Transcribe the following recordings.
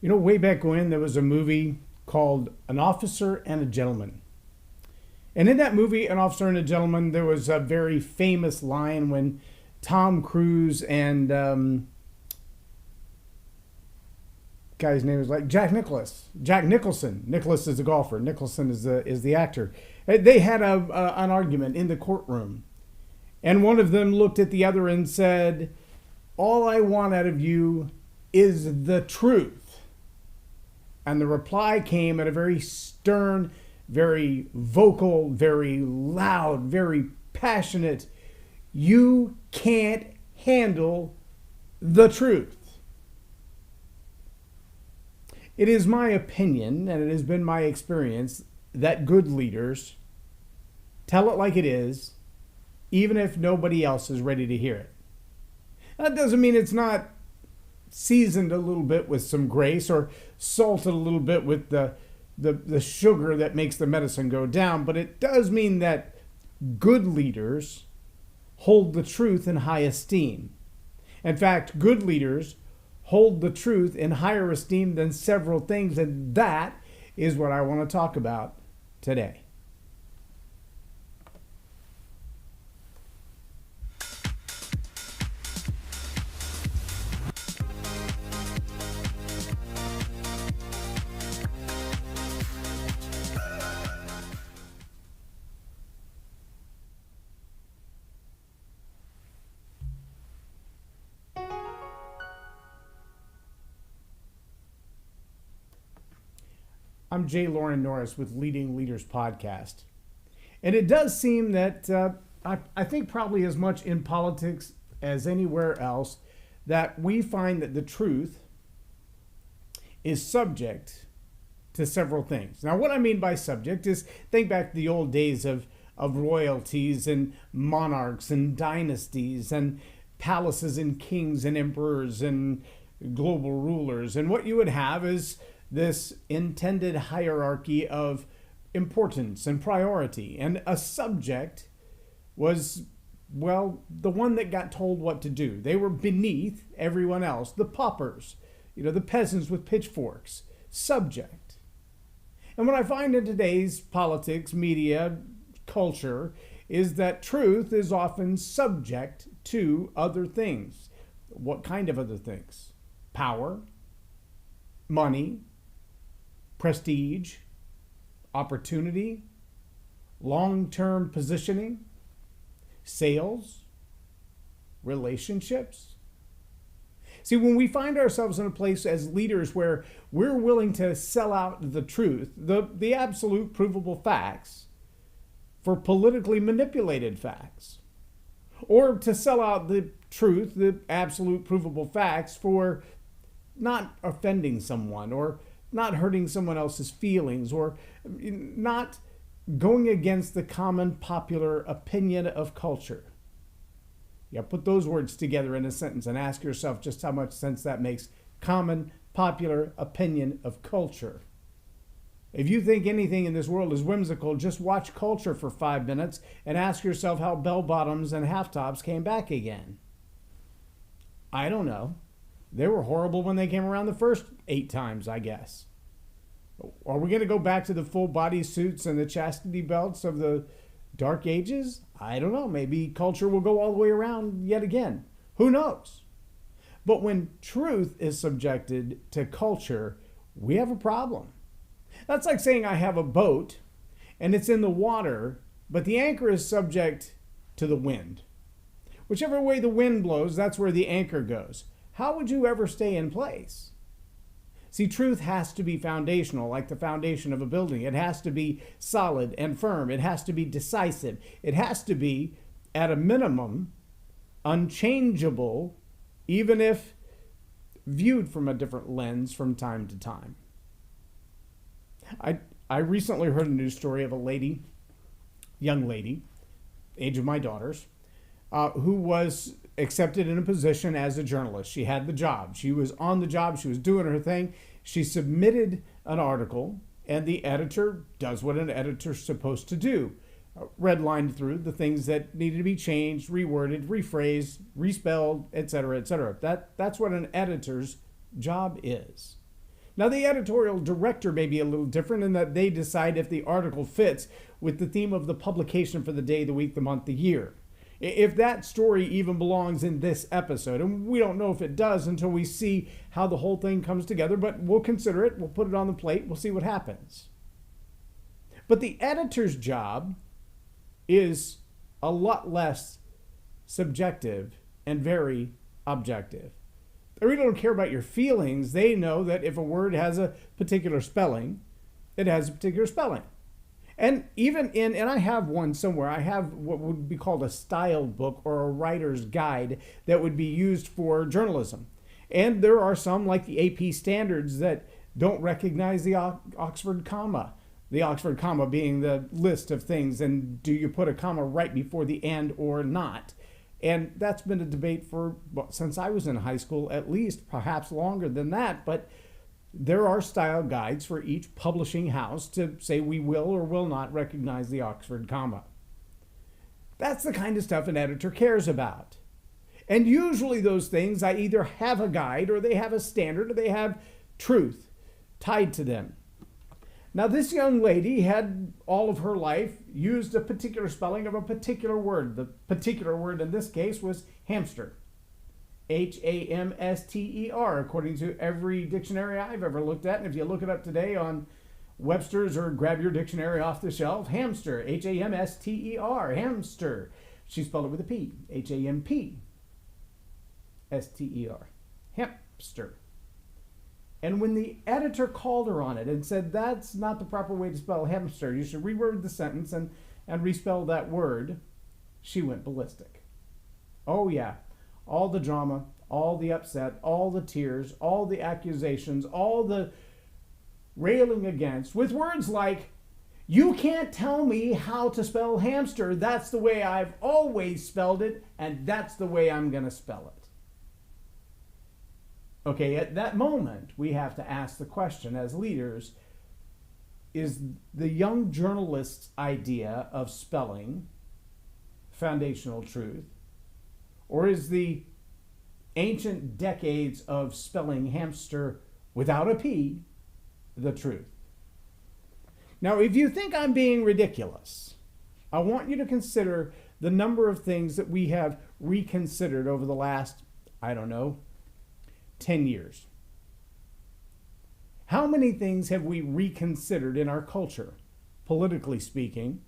You know, way back when there was a movie called An Officer and a Gentleman. And in that movie, An Officer and a Gentleman, there was a very famous line when Tom Cruise and guy's name is like Jack Nicholson. Nicholas is the golfer. Nicholson is the actor. They had an argument in the courtroom, and one of them looked at the other and said, "All I want out of you is the truth." And the reply came at a very stern, very vocal, very loud, very passionate, "You can't handle the truth." It is my opinion, and it has been my experience, that good leaders tell it like it is, even if nobody else is ready to hear it. That doesn't mean it's not seasoned a little bit with some grace or salted a little bit with the sugar that makes the medicine go down, but it does mean that good leaders hold the truth in high esteem. In fact, good leaders hold the truth in higher esteem than several things, and that is what I want to talk about today. I'm J Loren Norris with Leading Leaders Podcast. And it does seem that I think probably as much in politics as anywhere else, that we find that the truth is subject to several things. Now, what I mean by subject is, think back to the old days of royalties and monarchs and dynasties and palaces and kings and emperors and global rulers. And what you would have is this intended hierarchy of importance and priority. And a subject was, well, the one that got told what to do. They were beneath everyone else. The paupers, the peasants with pitchforks. Subject. And what I find in today's politics, media, culture, is that truth is often subject to other things. What kind of other things? Power, money, prestige, opportunity, long-term positioning, sales, relationships. See, when we find ourselves in a place as leaders where we're willing to sell out the truth, the absolute provable facts, for politically manipulated facts, or to sell out the truth, the absolute provable facts, for not offending someone or not hurting someone else's feelings, or not going against the common popular opinion of culture. Put those words together in a sentence and ask yourself just how much sense that makes. Common popular opinion of culture. If you think anything in this world is whimsical, just watch culture for 5 minutes and ask yourself how bell-bottoms and half-tops came back again. I don't know. They were horrible when they came around the first 8 times, I guess. Are we going to go back to the full body suits and the chastity belts of the Dark Ages? I don't know. Maybe culture will go all the way around yet again. Who knows? But when truth is subjected to culture, we have a problem. That's like saying I have a boat and it's in the water, but the anchor is subject to the wind. Whichever way the wind blows, that's where the anchor goes. How would you ever stay in place? See, truth has to be foundational, like the foundation of a building. It has to be solid and firm. It has to be decisive. It has to be, at a minimum, unchangeable, even if viewed from a different lens from time to time. I recently heard a news story of a young lady, age of my daughters, who was accepted in a position as a journalist. She had the job. She was on the job. She was doing her thing. She submitted an article, and the editor does what an editor's supposed to do. Redlined through the things that needed to be changed, reworded, rephrased, respelled, etc., etc. That's what an editor's job is. Now, the editorial director may be a little different in that they decide if the article fits with the theme of the publication for the day, the week, the month, the year. If that story even belongs in this episode, and we don't know if it does until we see how the whole thing comes together, but we'll consider it, we'll put it on the plate, we'll see what happens. But the editor's job is a lot less subjective and very objective. They really don't care about your feelings. They know that if a word has a particular spelling, it has a particular spelling. And even and I have one somewhere, I have what would be called a style book or a writer's guide that would be used for journalism. And there are some, like the AP standards, that don't recognize the Oxford comma. The Oxford comma being the list of things, and do you put a comma right before the and or not? And that's been a debate for, well, since I was in high school, at least, perhaps longer than that. But there are style guides for each publishing house to say we will or will not recognize the Oxford comma. That's the kind of stuff an editor cares about. And usually those things, I either have a guide or they have a standard or they have truth tied to them. Now, this young lady had all of her life used a particular spelling of a particular word. The particular word in this case was hamster. Hamster, according to every dictionary I've ever looked at. And if you look it up today on Webster's or grab your dictionary off the shelf, hamster, Hamster, hamster. She spelled it with a P, Hampster, hamster. And when the editor called her on it and said, that's not the proper way to spell hamster, you should reword the sentence and respell that word, she went ballistic. Oh yeah, all the drama, all the upset, all the tears, all the accusations, all the railing against, with words like, you can't tell me how to spell hamster, that's the way I've always spelled it, and that's the way I'm going to spell it. Okay, at that moment, we have to ask the question as leaders, is the young journalist's idea of spelling foundational truth, or is the ancient decades of spelling hamster without a P the truth? Now, if you think I'm being ridiculous, I want you to consider the number of things that we have reconsidered over the last, 10 years. How many things have we reconsidered in our culture, politically speaking,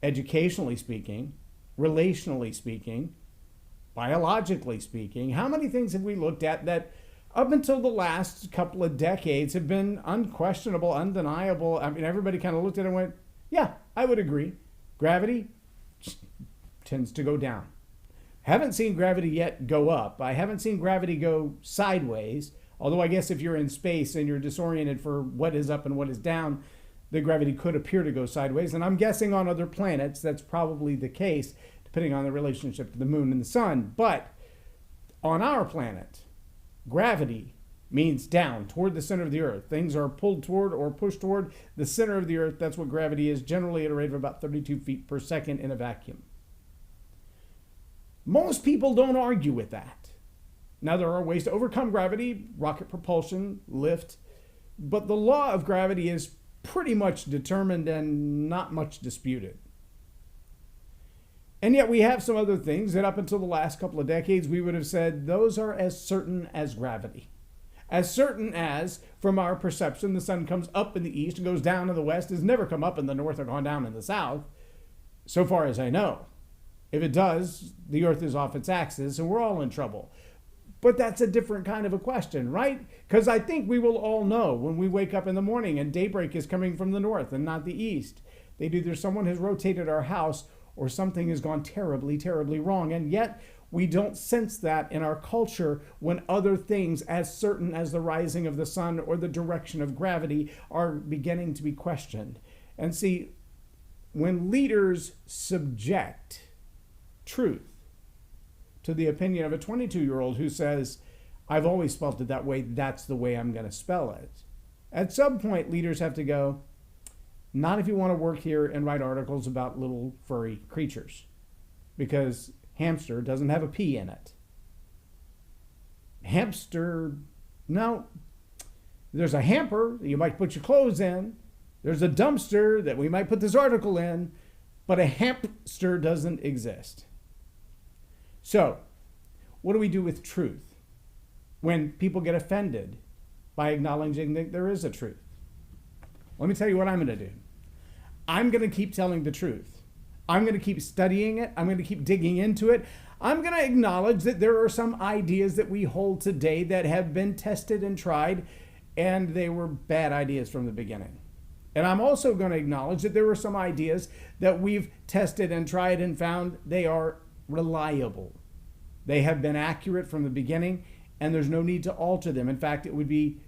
educationally speaking, relationally speaking, biologically speaking? How many things have we looked at that up until the last couple of decades have been unquestionable, undeniable? I mean, everybody kind of looked at it and went, yeah, I would agree. Gravity tends to go down. Haven't seen gravity yet go up. I haven't seen gravity go sideways, although I guess if you're in space and you're disoriented for what is up and what is down, the gravity could appear to go sideways. And I'm guessing on other planets that's probably the case, depending on the relationship to the moon and the sun. But on our planet, gravity means down, toward the center of the earth. Things are pulled toward or pushed toward the center of the earth. That's what gravity is, generally at a rate of about 32 feet per second in a vacuum. Most people don't argue with that. Now, there are ways to overcome gravity, rocket propulsion, lift, but the law of gravity is pretty much determined and not much disputed. And yet we have some other things that up until the last couple of decades, we would have said those are as certain as gravity. As certain as, from our perception, the sun comes up in the east and goes down in the west, has never come up in the north or gone down in the south, so far as I know. If it does, the earth is off its axis and we're all in trouble. But that's a different kind of a question, right? Because I think we will all know when we wake up in the morning and daybreak is coming from the north and not the east. That either someone has rotated our house or something has gone terribly, terribly wrong. And yet we don't sense that in our culture when other things as certain as the rising of the sun or the direction of gravity are beginning to be questioned. And see, when leaders subject truth to the opinion of a 22-year-old who says, I've always spelled it that way, that's the way I'm going to spell it. At some point, leaders have to go, not if you want to work here and write articles about little furry creatures, because hamster doesn't have a P in it. Hamster, no, There's a hamper that you might put your clothes in. There's a dumpster that we might put this article in, but a hamster doesn't exist. So, what do we do with truth when people get offended by acknowledging that there is a truth? Let me tell you what I'm going to do. I'm going to keep telling the truth. I'm going to keep studying it. I'm going to keep digging into it. I'm going to acknowledge that there are some ideas that we hold today that have been tested and tried, and they were bad ideas from the beginning. And I'm also going to acknowledge that there were some ideas that we've tested and tried and found they are reliable. They have been accurate from the beginning, and there's no need to alter them. In fact, it would be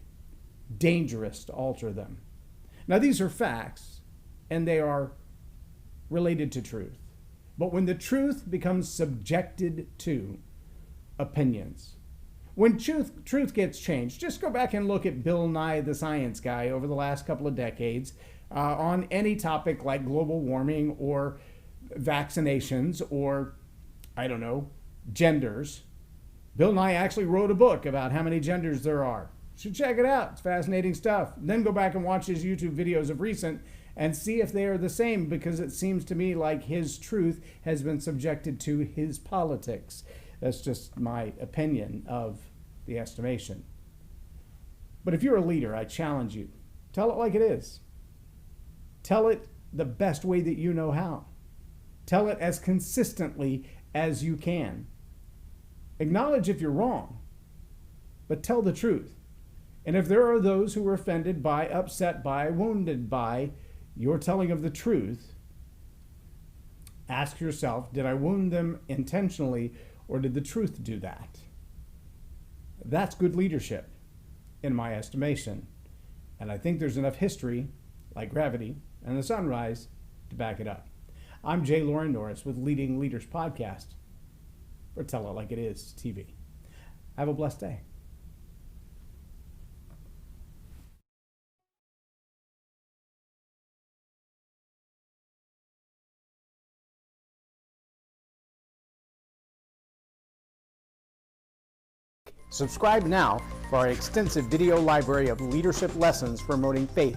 dangerous to alter them. Now, these are facts, and they are related to truth. But when the truth becomes subjected to opinions, when truth gets changed, just go back and look at Bill Nye the Science Guy over the last couple of decades on any topic like global warming or vaccinations or, I don't know, genders. Bill Nye actually wrote a book about how many genders there are. You should check it out. It's fascinating stuff. Then go back and watch his YouTube videos of recent and see if they are the same, because it seems to me like his truth has been subjected to his politics. That's just my opinion of the estimation. But if you're a leader, I challenge you. Tell it like it is. Tell it the best way that you know how. Tell it as consistently as you can. Acknowledge if you're wrong, but tell the truth. And if there are those who are offended by, upset by, wounded by your telling of the truth, ask yourself, did I wound them intentionally, or did the truth do that? That's good leadership, in my estimation. And I think there's enough history, like gravity and the sunrise, to back it up. I'm J Loren Norris with Leading Leaders Podcast, or Tell It Like It Is TV. Have a blessed day. Subscribe now for our extensive video library of leadership lessons promoting faith